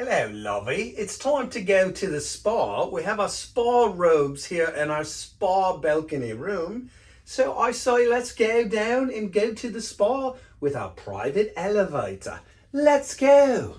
Hello, lovey. It's time to go to the spa. We have our spa robes here in our spa balcony room. So I say let's go down and go to the spa with our private elevator. Let's go.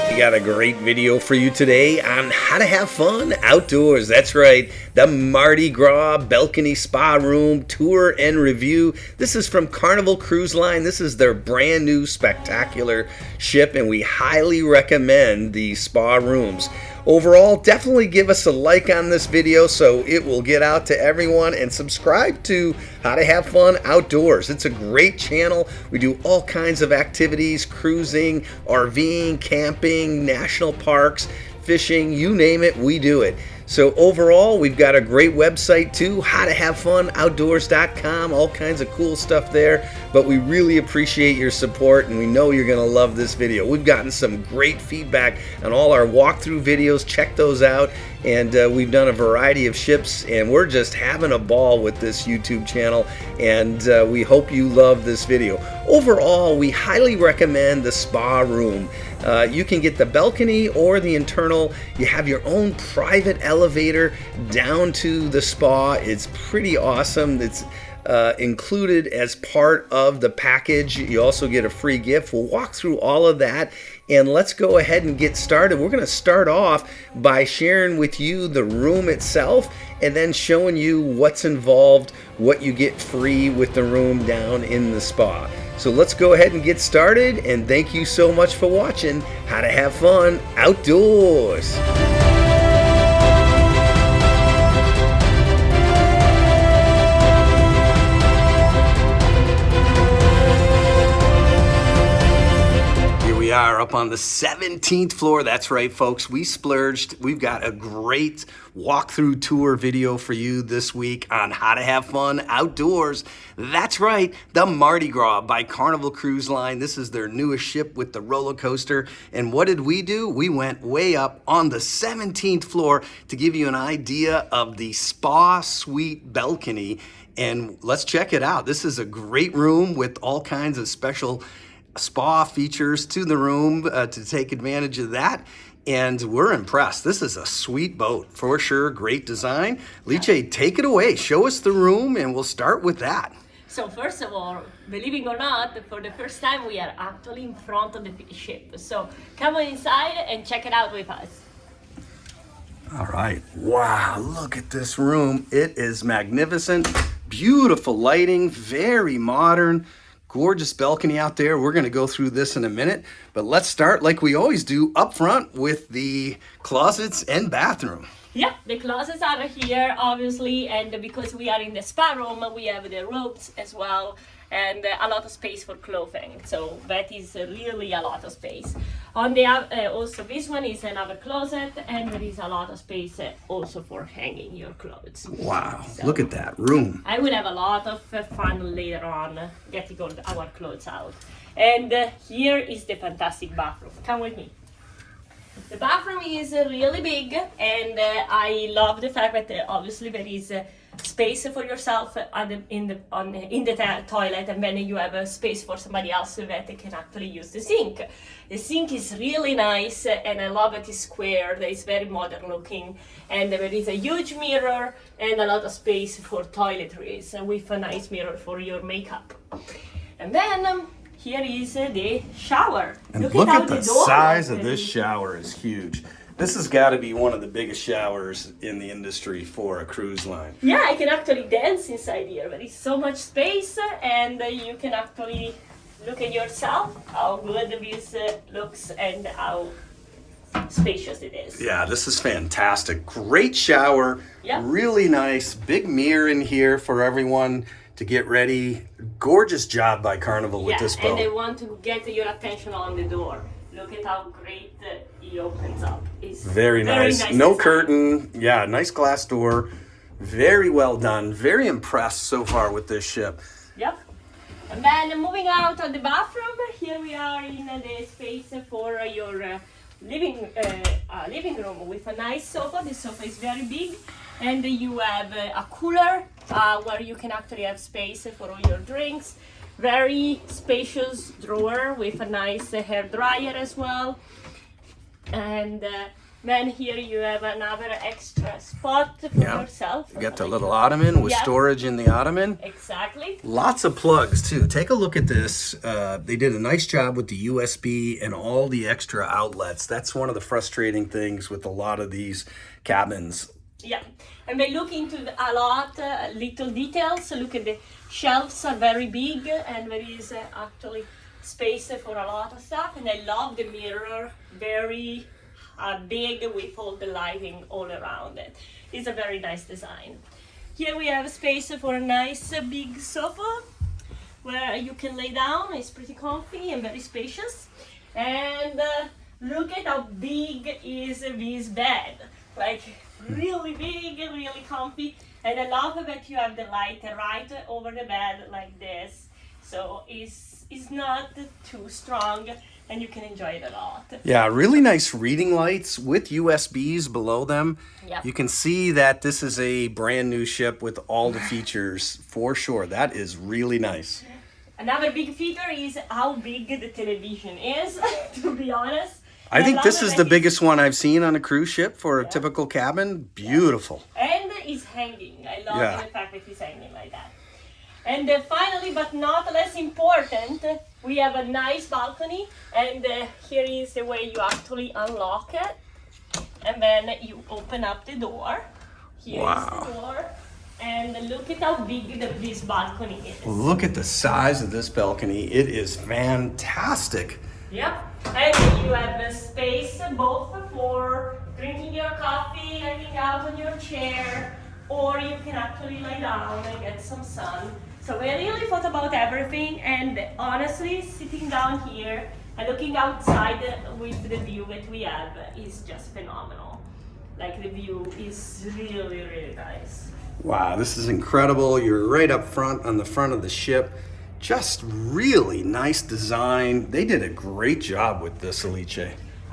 We got a great video for you today on how to have fun outdoors. That's right, the Mardi Gras Balcony Spa Room Tour and Review. This is from Carnival Cruise Line. This is their brand new spectacular ship, and we highly recommend the spa rooms. Overall, definitely give us a like on this video so it will get out to everyone, and subscribe to How to Have Fun Outdoors. It's a great channel. We do all kinds of activities: cruising, RVing, camping, national parks, fishing, you name it, we do it. So overall, we've got a great website too, howtohavefunoutdoors.com, all kinds of cool stuff there. But we really appreciate your support, and we know you're going to love this video. We've gotten some great feedback on all our walkthrough videos. Check those out. And we've done a variety of ships, and we're just having a ball with this YouTube channel, and we hope you love this video. Overall, we highly recommend the spa room. You can get the balcony or the internal. You have your own private elevator down to the spa. It's pretty awesome. It's included as part of the package. You also get a free gift. We'll walk through all of that, and let's go ahead and get started. We're going to start off by sharing with you the room itself, and then showing you what's involved, what you get free with the room down in the spa. So let's go ahead and get started, and thank you so much for watching How to Have Fun Outdoors. We are up on the 17th floor. That's right, folks. We splurged. We've got a great walkthrough tour video for you this week on How to Have Fun Outdoors. That's right, the Mardi Gras by Carnival Cruise Line. This is their newest ship with the roller coaster. And what did we do? We went way up on the 17th floor to give you an idea of the spa suite balcony. And let's check it out. This is a great room with all kinds of special spa features to the room to take advantage of that, and we're impressed. This is a sweet boat for sure. Great design. Lice, take it away. Show us the room, and we'll start with that. So first of all, believing or not, for the first time we are actually in front of the ship. So come on inside and check it out with us. All right. Wow, look at this room. It is magnificent. Beautiful lighting, very modern. Gorgeous balcony out there. We're going to go through this in a minute, but let's start like we always do up front with the closets and bathroom. Yeah, the closets are here obviously, and because we are in the spa room, we have the robes as well, and a lot of space for clothing. So that is really a lot of space. On the also this one is another closet, and there is a lot of space also for hanging your clothes. Wow, so look at that room. I will have a lot of fun later on getting all our clothes out. And here is the fantastic bathroom. Come with me. The bathroom is really big, and I love the fact that obviously there is space for yourself in the toilet, and then you have a space for somebody else that can actually use the sink. The sink is really nice, and I love it. It's square, it's very modern looking, and there is a huge mirror and a lot of space for toiletries with a nice mirror for your makeup. And then here is the shower. And look at the size of this shower. Is huge. This has got to be one of the biggest showers in the industry for a cruise line. Yeah, I can actually dance inside here. There is so much space, and you can actually look at yourself, how good this looks and how spacious it is. Yeah, this is fantastic. Great shower. Yep. Really nice. Big mirror in here for everyone to get ready. Gorgeous job by Carnival with this boat. And they want to get your attention on the door. Look at how great it opens up. It's very nice. No design. curtain. Yeah, nice glass door. Very well done. Very impressed so far with this ship. Yep. And then moving out of the bathroom, here we are in the space for your living room with a nice sofa. The sofa is very big, and you have a cooler where you can actually have space for all your drinks. Very spacious drawer with a nice hair dryer as well. And then here you have another extra spot for yourself. You got the little ottoman with storage in the ottoman. Exactly. Lots of plugs too. Take a look at this. They did a nice job with the USB and all the extra outlets. That's one of the frustrating things with a lot of these cabins. Yeah, and they look into a lot little details. Look at the shelves are very big, and there is actually space for a lot of stuff. And I love the mirror, very big with all the lighting all around it. It's a very nice design. Here we have space for a nice big sofa where you can lay down. It's pretty comfy and very spacious. And look at how big is this bed. Like really big, really comfy. And I love that you have the light right over the bed like this. So it's not too strong, and you can enjoy it a lot. Yeah, really nice reading lights with USBs below them. Yep. You can see that this is a brand new ship with all the features for sure. That is really nice. Another big feature is how big the television is, to be honest. I think this is the biggest one I've seen on a cruise ship for a typical cabin. Beautiful. And it's hanging. I love the fact that it's hanging like that. And finally, but not less important, we have a nice balcony, and here is the way you actually unlock it, and then you open up the door. Here is the door, and look at how big this balcony is. Look at the size of this balcony. It is fantastic. Yep, and you have the space both for drinking your coffee, hanging out on your chair, or you can actually lie down and get some sun. So we really thought about everything, and honestly, sitting down here and looking outside with the view that we have is just phenomenal. Like, the view is really, really nice. Wow, this is incredible. You're right up front on the front of the ship. Just really nice design. They did a great job with this, Alice.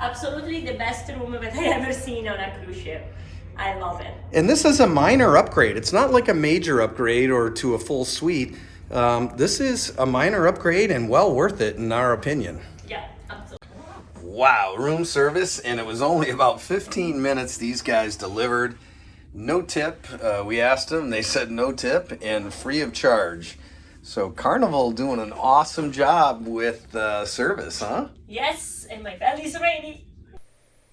Absolutely the best room that I ever seen on a cruise ship. I love it. And this is a minor upgrade. It's not like a major upgrade or to a full suite. This is a minor upgrade and well worth it in our opinion. Yeah, absolutely. Wow, room service, and it was only about 15 minutes these guys delivered. No tip. We asked them, they said no tip and free of charge. So Carnival doing an awesome job with service, huh? Yes, and my belly's ready.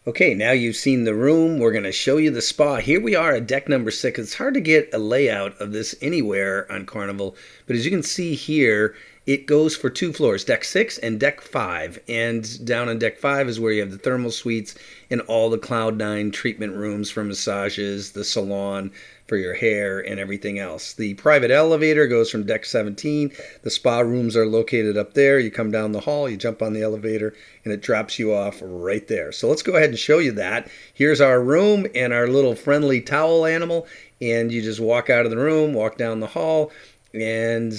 Okay, now you've seen the room. We're going to show you the spa. Here we are at deck number 6. It's hard to get a layout of this anywhere on Carnival, but as you can see here, it goes for 2 floors, deck 6 and deck 5. And down on deck 5 is where you have the thermal suites and all the Cloud 9 treatment rooms for massages, the salon for your hair, and everything else. The private elevator goes from deck 17. The spa rooms are located up there. You come down the hall, you jump on the elevator, and it drops you off right there. So let's go ahead and show you that. Here's our room and our little friendly towel animal, and you just walk out of the room, walk down the hall, and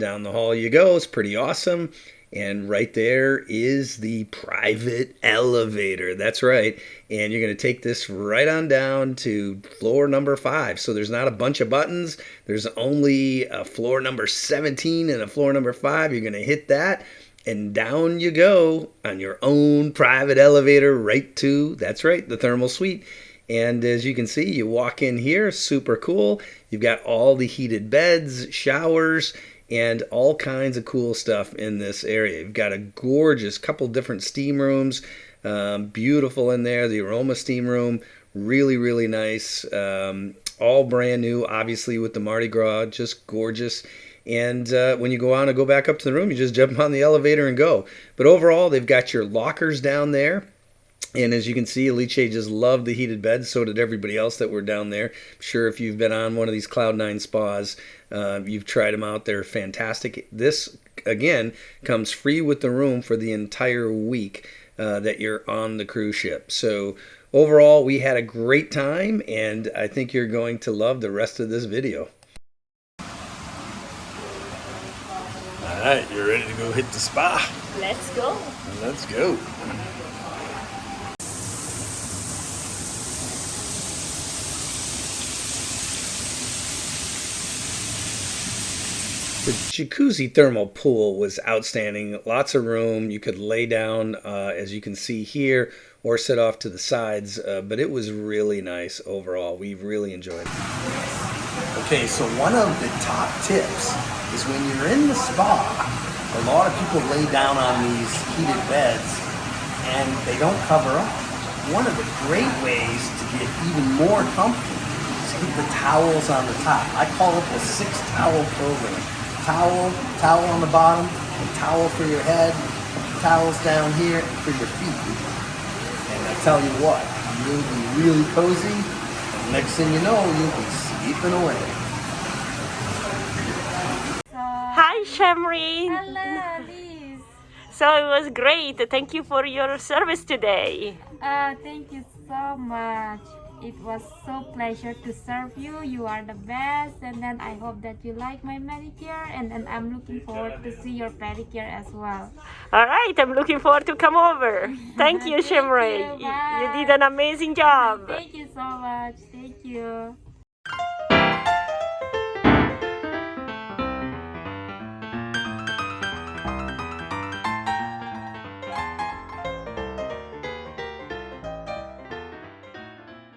down the hall you go. It's pretty awesome. And right there is the private elevator. That's right. And you're going to take this right on down to floor number 5. So there's not a bunch of buttons. There's only a floor number 17 and a floor number 5. You're going to hit that, and down you go on your own private elevator right to, that's right, the thermal suite. And as you can see, you walk in here, super cool. You've got all the heated beds, showers, and all kinds of cool stuff in this area. You've got a gorgeous couple different steam rooms, beautiful in there. The aroma steam room, really, really nice. All brand new, obviously with the Mardi Gras, just gorgeous. And when you go on and go back up to the room, you just jump on the elevator and go. But overall, they've got your lockers down there. And as you can see, Alice just loved the heated beds. So did everybody else that were down there. I'm sure if you've been on one of these Cloud 9 spas, you've tried them out. They're fantastic. This, again, comes free with the room for the entire week that you're on the cruise ship. So overall, we had a great time, and I think you're going to love the rest of this video. All right, you're ready to go hit the spa? Let's go. Let's go. The jacuzzi thermal pool was outstanding. Lots of room. You could lay down, as you can see here, or sit off to the sides. But it was really nice overall. We really enjoyed it. Okay, so one of the top tips is when you're in the spa, a lot of people lay down on these heated beds and they don't cover up. One of the great ways to get even more comfy is keep the towels on the top. I call it the 6-towel program. Towel on the bottom, a towel for your head, towels down here for your feet. And I tell you what, you'll be really cozy, and next thing you know, you'll be sleeping away. Hi, Shamri. Hello, Liz. So it was great. Thank you for your service today. Thank you so much. It was so pleasure to serve you. You are the best. And then I hope that you like my manicure. And then I'm looking forward to see your pedicure as well. All right, I'm looking forward to come over. Thank you, Thank Shamri. you. Bye. You did an amazing job. Thank you so much. Thank you.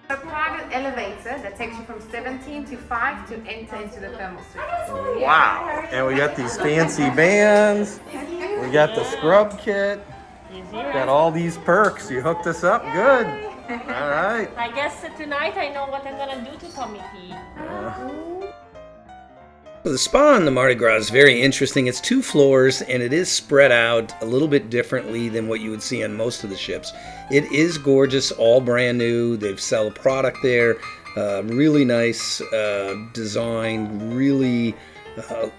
A private elevator that takes you from 17 to 5 to enter into the thermal suite. Wow, and we got these fancy bands, we got the scrub kit, got all these perks. You hooked us up good. All right. I guess tonight I know what I'm gonna do to Tommy P. The spa on the Mardi Gras is very interesting. It's 2 floors and it is spread out a little bit differently than what you would see on most of the ships. It is gorgeous, all brand new. They've sell a product there. Really nice design, really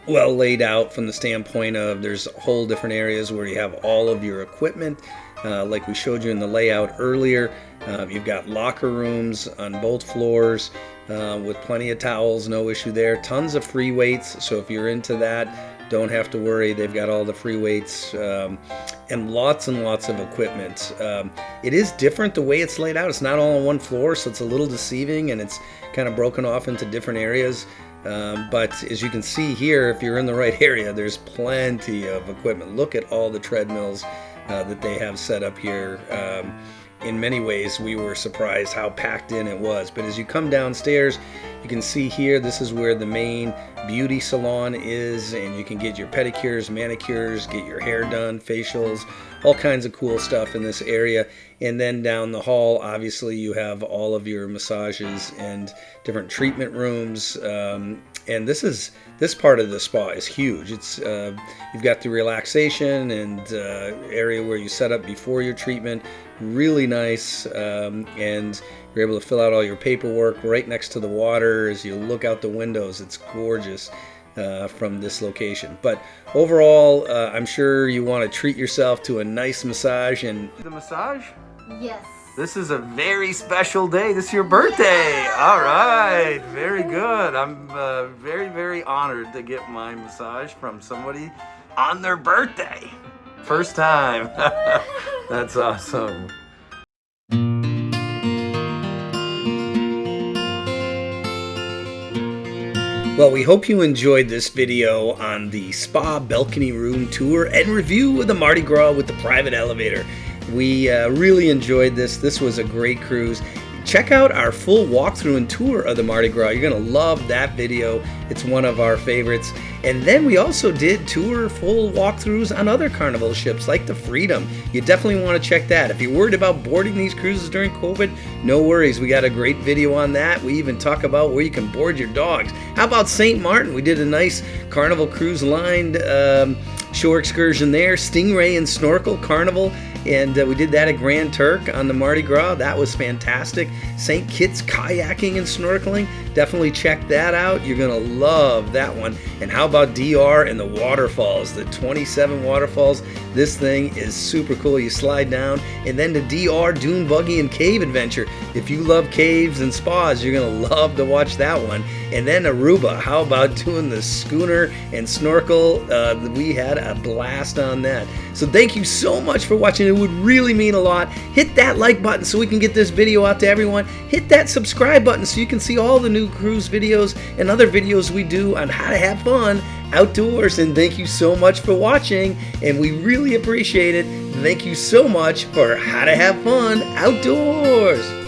well laid out from the standpoint of there's whole different areas where you have all of your equipment. Like we showed you in the layout earlier, you've got locker rooms on both floors with plenty of towels, no issue there. Tons of free weights, so if you're into that, don't have to worry. They've got all the free weights and lots of equipment. It is different the way it's laid out. It's not all on one floor, so it's a little deceiving and it's kind of broken off into different areas. But as you can see here, if you're in the right area, there's plenty of equipment. Look at all the treadmills that they have set up here. In many ways, we were surprised how packed in it was. But as you come downstairs, you can see here, this is where the main beauty salon is, and you can get your pedicures, manicures, get your hair done, facials, all kinds of cool stuff in this area. And then down the hall, obviously, you have all of your massages and different treatment rooms. And this part of the spa is huge. It's you've got the relaxation and area where you set up before your treatment. Really nice, and you're able to fill out all your paperwork right next to the water as you look out the windows. It's gorgeous from this location. But overall, I'm sure you want to treat yourself to a nice massage. And the massage? Yes. This is a very special day. This is your birthday. All right, very good. I'm very honored to get my massage from somebody on their birthday. First time. That's awesome. Well, we hope you enjoyed this video on the spa balcony room tour and review of the Mardi Gras with the private elevator. We really enjoyed this. This was a great cruise. Check out our full walkthrough and tour of the Mardi Gras. You're going to love that video. It's one of our favorites. And then we also did tour full walkthroughs on other Carnival ships like the Freedom. You definitely want to check that. If you're worried about boarding these cruises during COVID, no worries. We got a great video on that. We even talk about where you can board your dogs. How about St. Martin? We did a nice Carnival Cruise Line shore excursion there. Stingray and Snorkel Carnival. And we did that at Grand Turk on the Mardi Gras. That was fantastic. St. Kitts kayaking and snorkeling. Definitely check that out. You're going to love that one. And how about DR and the waterfalls, the 27 waterfalls? This thing is super cool. You slide down. And then the DR Dune Buggy and Cave Adventure. If you love caves and spas, you're going to love to watch that one. And then Aruba. How about doing the schooner and snorkel? We had a blast on that. So thank you so much for watching. It would really mean a lot. Hit that like button so we can get this video out to everyone. Hit that subscribe button so you can see all the new cruise videos and other videos we do on how to have fun outdoors. And thank you so much for watching, and we really appreciate it. Thank you so much for How to Have Fun Outdoors.